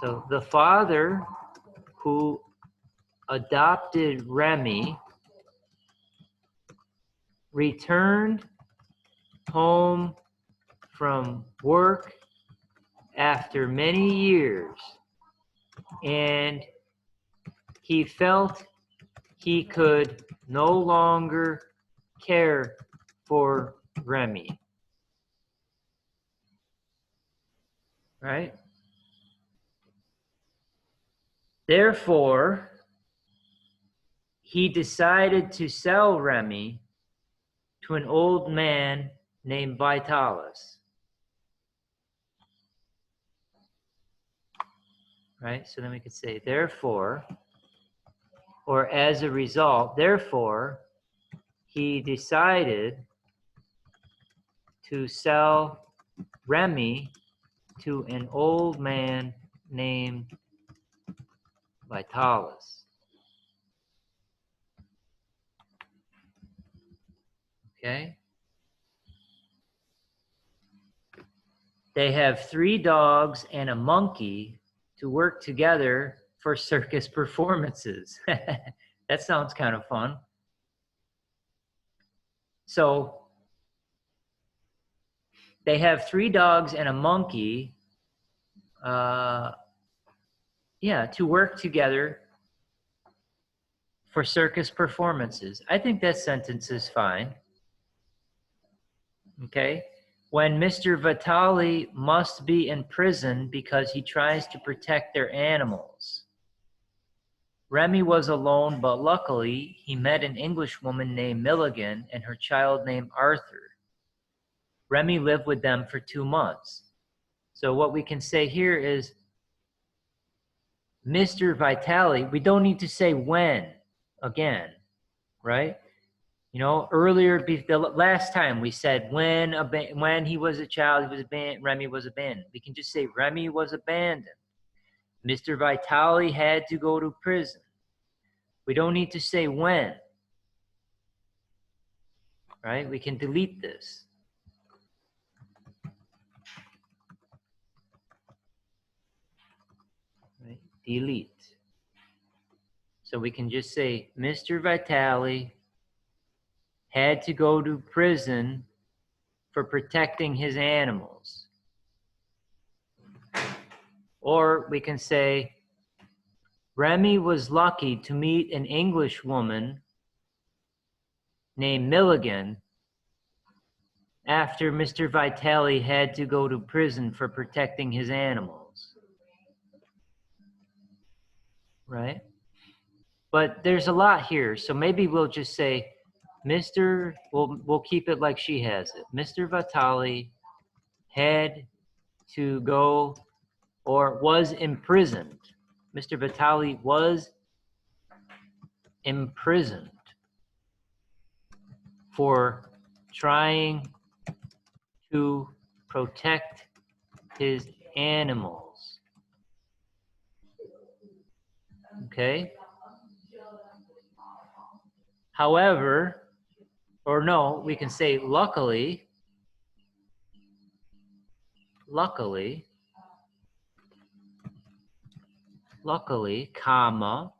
So the father who adopted Remy returned home from work after many years, and he felt he could no longer care for Remy. Right? Therefore, he decided to sell Remy to an old man named Vitalis. Right? So then we could say, therefore, or as a result, therefore, he decided to sell Remy to an old man named Vitalis. Okay? They have 3 dogs and a monkey to work together for circus performances. That sounds kind of fun. So they have 3 dogs and a monkey, to work together for circus performances. I think that sentence is fine. Okay? When Mr. Vitali must be in prison because he tries to protect their animals. Remy was alone, but luckily he met an English woman named Milligan and her child named Arthur. Remy lived with them for 2 months. So what we can say here is Mr. Vitali, we don't need to say when again, right? You know, earlier, the last time we said when he was a child, he was abandoned, Remy was abandoned. We can just say Remy was abandoned. Mr. Vitali had to go to prison. We don't need to say when. right? We can delete this. Right? Delete. So we can just say, Mr. Vitale had to go to prison for protecting his animals. Or we can say, Remy was lucky to meet an English woman named Milligan after Mr. Vitale had to go to prison for protecting his animals. Right? But there's a lot here, so maybe we'll just say, we'll keep it like she has it. Mr. Vitale had to go or was imprisoned. Mr. Vitale was imprisoned for trying to protect his animals. Okay? However, or no, we can say luckily, comma,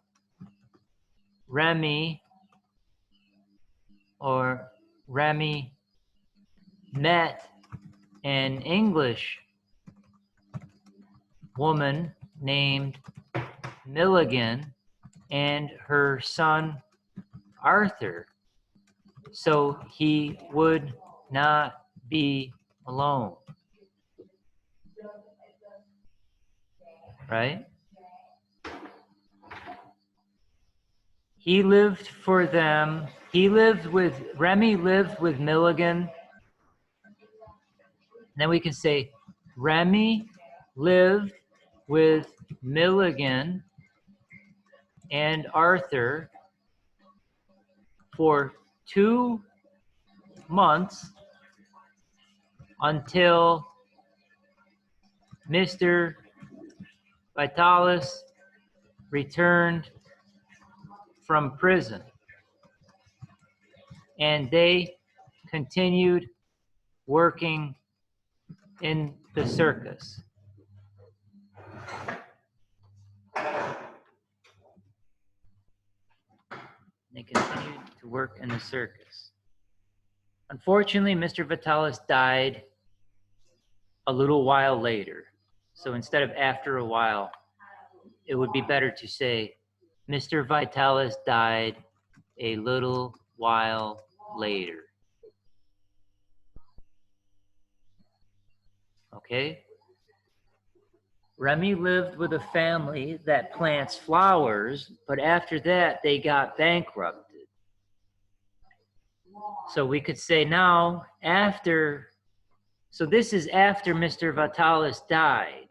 Remy met an English woman named Milligan and her son Arthur, so he would not be alone. Right? Remy lived with Milligan. Then we can say, Remy lived with Milligan and Arthur for 2 months until Mr. Vitalis returned from prison, and they continued working in the circus. They continued to work in the circus. Unfortunately, Mr. Vitalis died a little while later. So instead of after a while, it would be better to say, Mr. Vitalis died a little while later. Okay? Remy lived with a family that plants flowers, but after that, they got bankrupted. So we could say now, so this is after Mr. Vitalis died.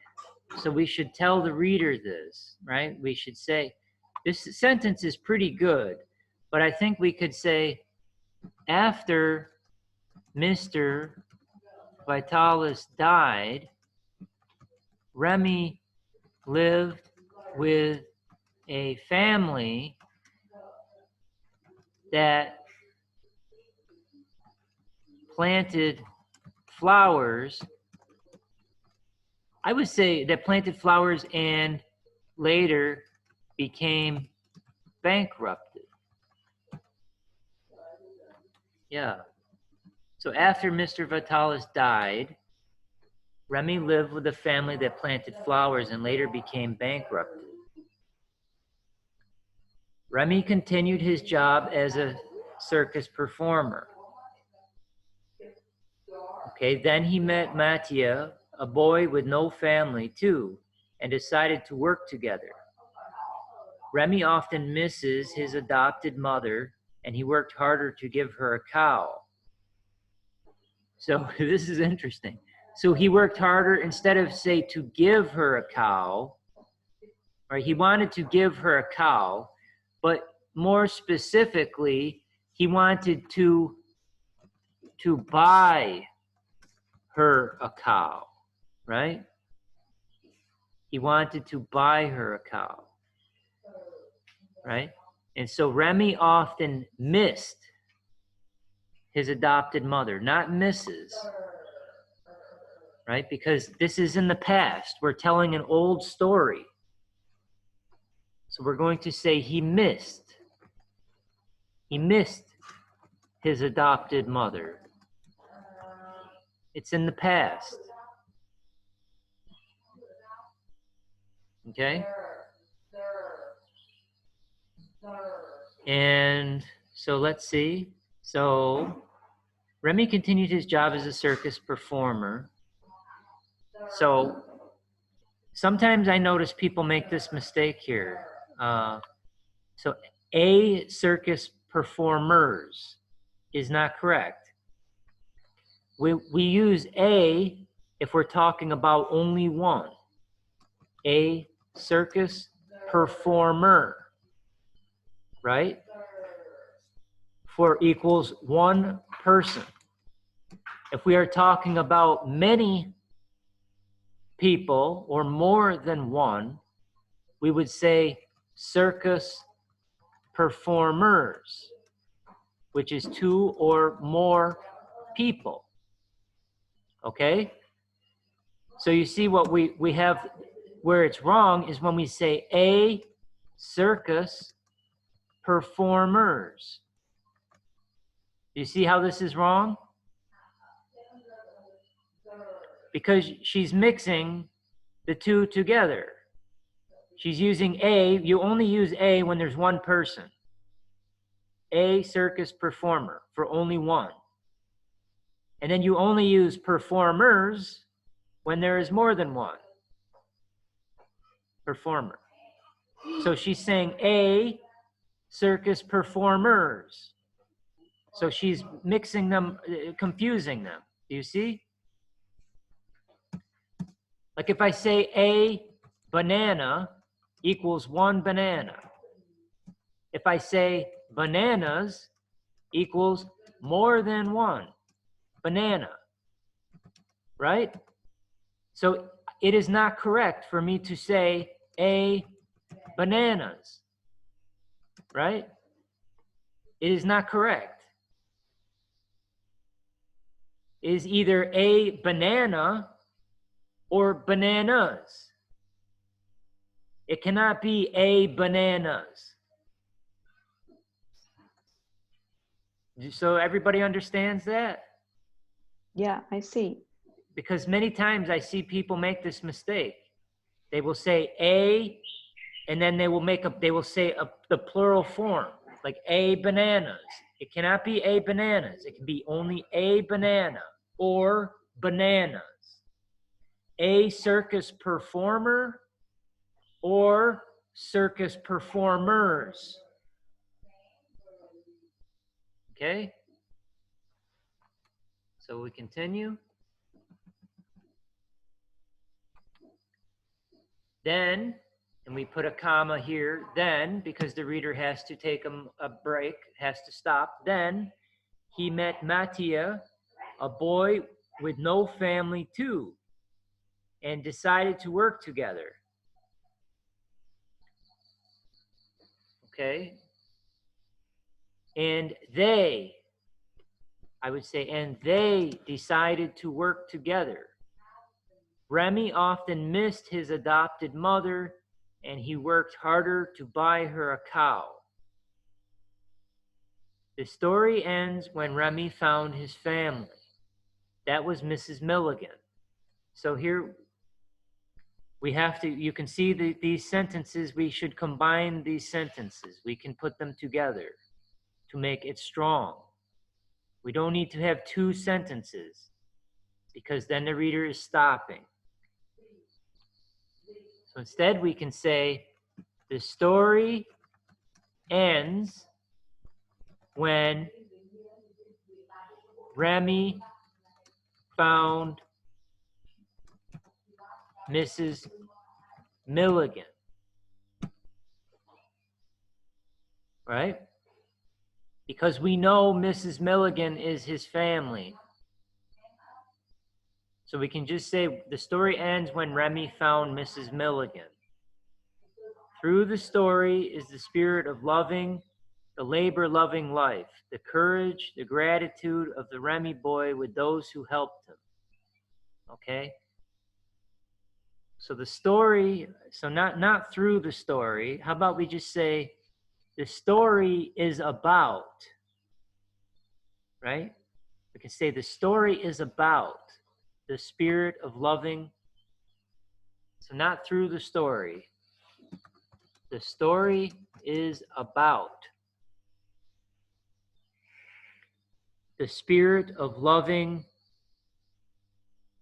So we should tell the reader this, right? We should say, this sentence is pretty good, but I think we could say, after Mr. Vitalis died, Remy lived with a family that planted flowers. I would say that planted flowers and later became bankrupted. Yeah. So after Mr. Vitalis died, Remy lived with a family that planted flowers and later became bankrupted. Remy continued his job as a circus performer. Okay, then he met Mattia, a boy with no family too, and decided to work together. Remy often misses his adopted mother, and he worked harder to give her a cow. So this is interesting. So he worked harder, instead of say to give her a cow, right? He wanted to give her a cow, but more specifically, he wanted to buy her a cow, right? He wanted to buy her a cow, right? And so Remy often missed his adopted mother, not Mrs., right? Because this is in the past. We're telling an old story. So we're going to say he missed his adopted mother. It's in the past. Okay? And so let's see. So Remy continued his job as a circus performer. So sometimes I notice people make this mistake here. So a circus performers is not correct. We use a if we're talking about only one. A circus performer, right? For equals one person. If we are talking about many people or more than one, we would say circus performers, which is two or more people. Okay? So you see what we have where it's wrong is when we say a circus performers. You see how this is wrong? Because she's mixing the two together. She's using a, you only use a when there's one person. A circus performer for only one. And then you only use performers when there is more than one performer. So she's saying a circus performers. So she's mixing them, confusing them. Do you see? Like if I say a banana equals one banana. If I say bananas equals more than one banana, right? So it is not correct for me to say a bananas, right? It is not correct. It is either a banana or bananas. It cannot be a bananas. So everybody understands that? Yeah, I see. Because many times I see people make this mistake. They will say a, and then they will say the plural form, like a bananas. It cannot be a bananas. It can be only a banana or bananas. A circus performer or circus performers. Okay? So we continue. Then, and we put a comma here, then, because the reader has to take a break, has to stop. Then he met Mattia, a boy with no family too, and decided to work together. Okay? And they, I would say, and they decided to work together. Remy often missed his adopted mother, and he worked harder to buy her a cow. The story ends when Remy found his family. That was Mrs. Milligan. So here we have to, you can see these sentences, we should combine these sentences. We can put them together to make it strong. We don't need to have two sentences because then the reader is stopping. So instead we can say, the story ends when Remy found Mrs. Milligan. Right? Because we know Mrs. Milligan is his family. So we can just say the story ends when Remy found Mrs. Milligan. Through the story is the spirit of loving the labor-loving life, the courage, the gratitude of the Remy boy with those who helped him. Okay? So the story, so not through the story. How about we just say the story is about, right? We can say the story is about the spirit of loving. So not through the story. The story is about the spirit of loving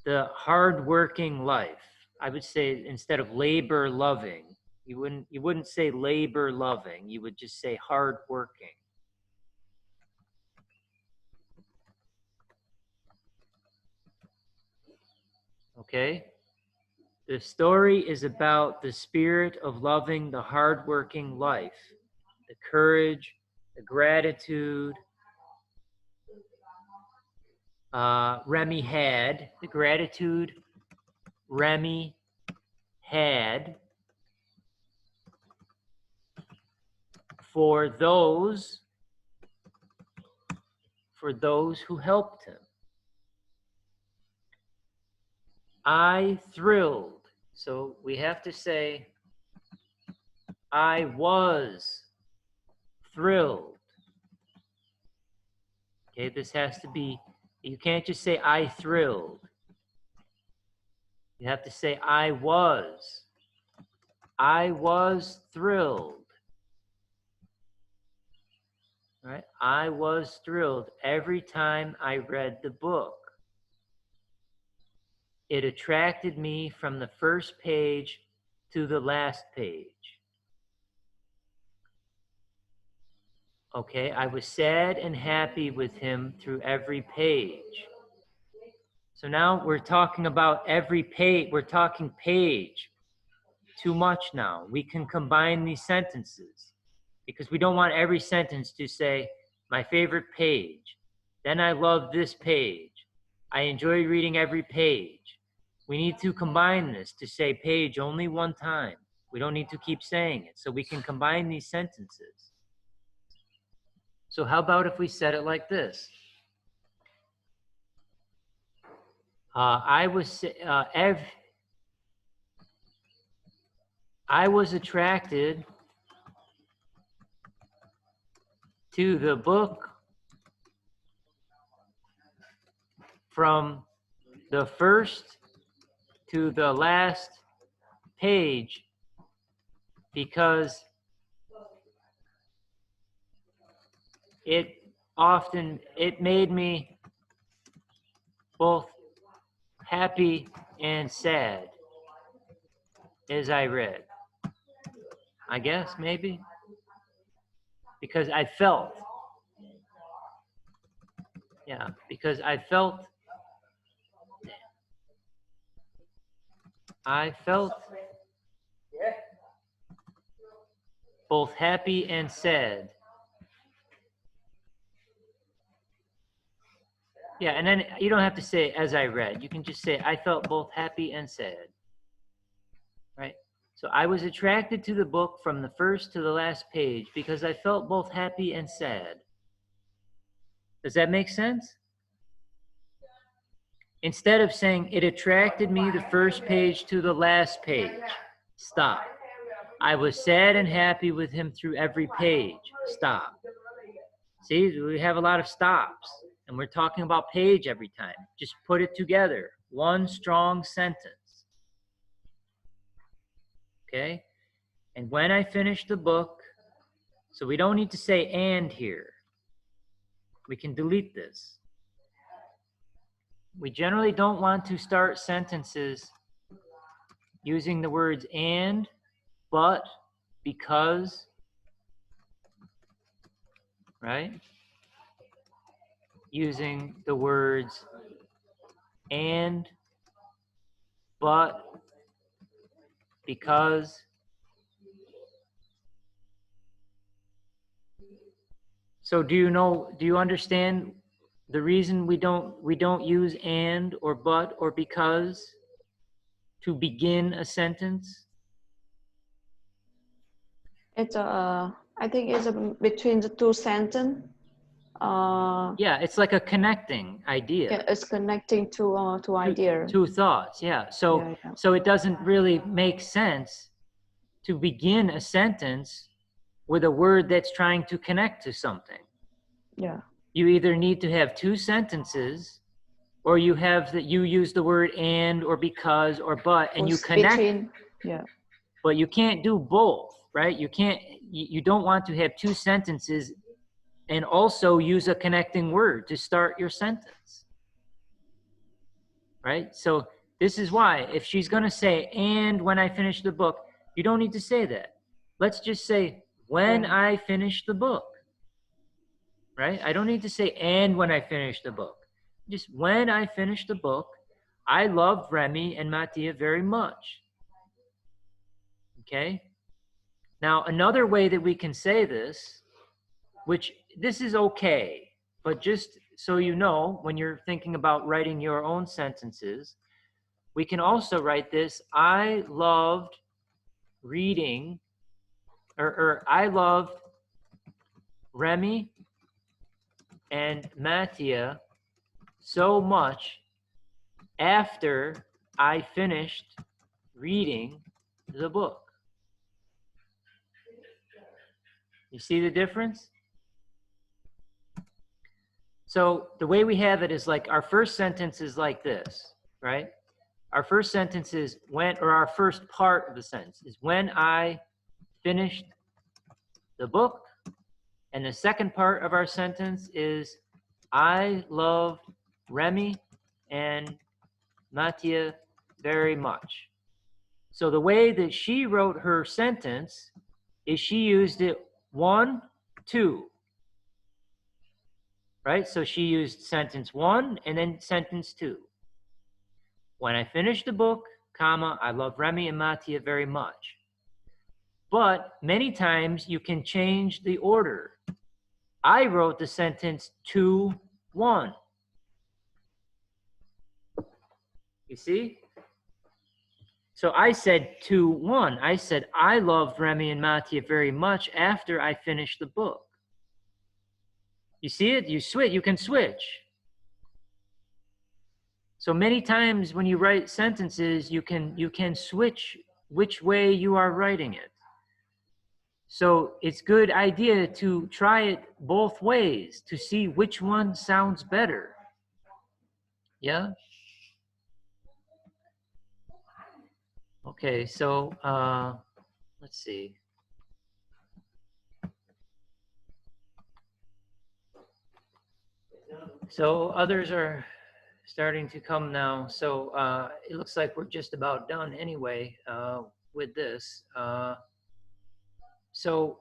the hard-working life. I would say instead of labor loving, you wouldn't say labor loving, you would just say hard-working. Okay? The story is about the spirit of loving the hard-working life, the courage, the gratitude Remy had, the gratitude Remy had for those who helped him. I thrilled. So we have to say, I was thrilled. Okay, this has to be, you can't just say I thrilled. You have to say I was. I was thrilled. Right? I was thrilled every time I read the book. It attracted me from the first page to the last page. Okay, I was sad and happy with him through every page. So now we're talking about every page. We're talking page. Too much now. We can combine these sentences because we don't want every sentence to say, my favorite page. Then I love this page. I enjoy reading every page. We need to combine this to say page only one time. We don't need to keep saying it. So we can combine these sentences. So how about if we said it like this? I was attracted to the book from the first to the last page because it made me both happy and sad as I read. I guess maybe because I felt, because I felt both happy and sad. Yeah, and then you don't have to say as I read. You can just say I felt both happy and sad. Right? So I was attracted to the book from the first to the last page because I felt both happy and sad. Does that make sense? Instead of saying it attracted me the first page to the last page, stop. I was sad and happy with him through every page, stop. See, we have a lot of stops and we're talking about page every time. Just put it together, one strong sentence. Okay? And when I finished the book, so we don't need to say and here. We can delete this. We generally don't want to start sentences using the words and, but, because, right? Using the words and, but, because. So do you understand the reason we don't use and or but or because to begin a sentence? It's I think it's between the two sentences. Yeah, it's like a connecting idea. It's connecting two ideas. Two thoughts, yeah. So, Yeah. so it doesn't really make sense to begin a sentence with a word that's trying to connect to something. Yeah. You either need to have two sentences, or you have that you use the word and or because or but, and you connect. Between, yeah. But you can't do both, right? You can't. You don't want to have two sentences and also use a connecting word to start your sentence, right? So this is why if she's going to say, and when I finish the book, you don't need to say that. Let's just say, when I finish the book, right? I don't need to say, and when I finish the book. Just when I finish the book, I love Remy and Mattia very much. Okay? Now, another way that we can say this, which this is okay, but just so you know, when you're thinking about writing your own sentences, we can also write this, I loved reading, or I loved Remy and Mattia so much after I finished reading the book. You see the difference? So the way we have it is like our first sentence is like this, right? Our first sentence is when, or our first part of the sentence is when I finished the book. And the second part of our sentence is I love Remy and Mattia very much. So the way that she wrote her sentence is she used it 1, 2. Right? So she used sentence 1 and then sentence 2. When I finish the book, comma, I love Remy and Mattia very much. But many times you can change the order. I wrote the sentence 2, 1. You see? So I said 2, 1. I said I loved Remy and Mattia very much after I finished the book. You see it? You switch. You can switch. So many times when you write sentences, you can switch which way you are writing it. So it's good idea to try it both ways to see which one sounds better. Yeah? Okay, so let's see. So others are starting to come now. So it looks like we're just about done anyway with this. So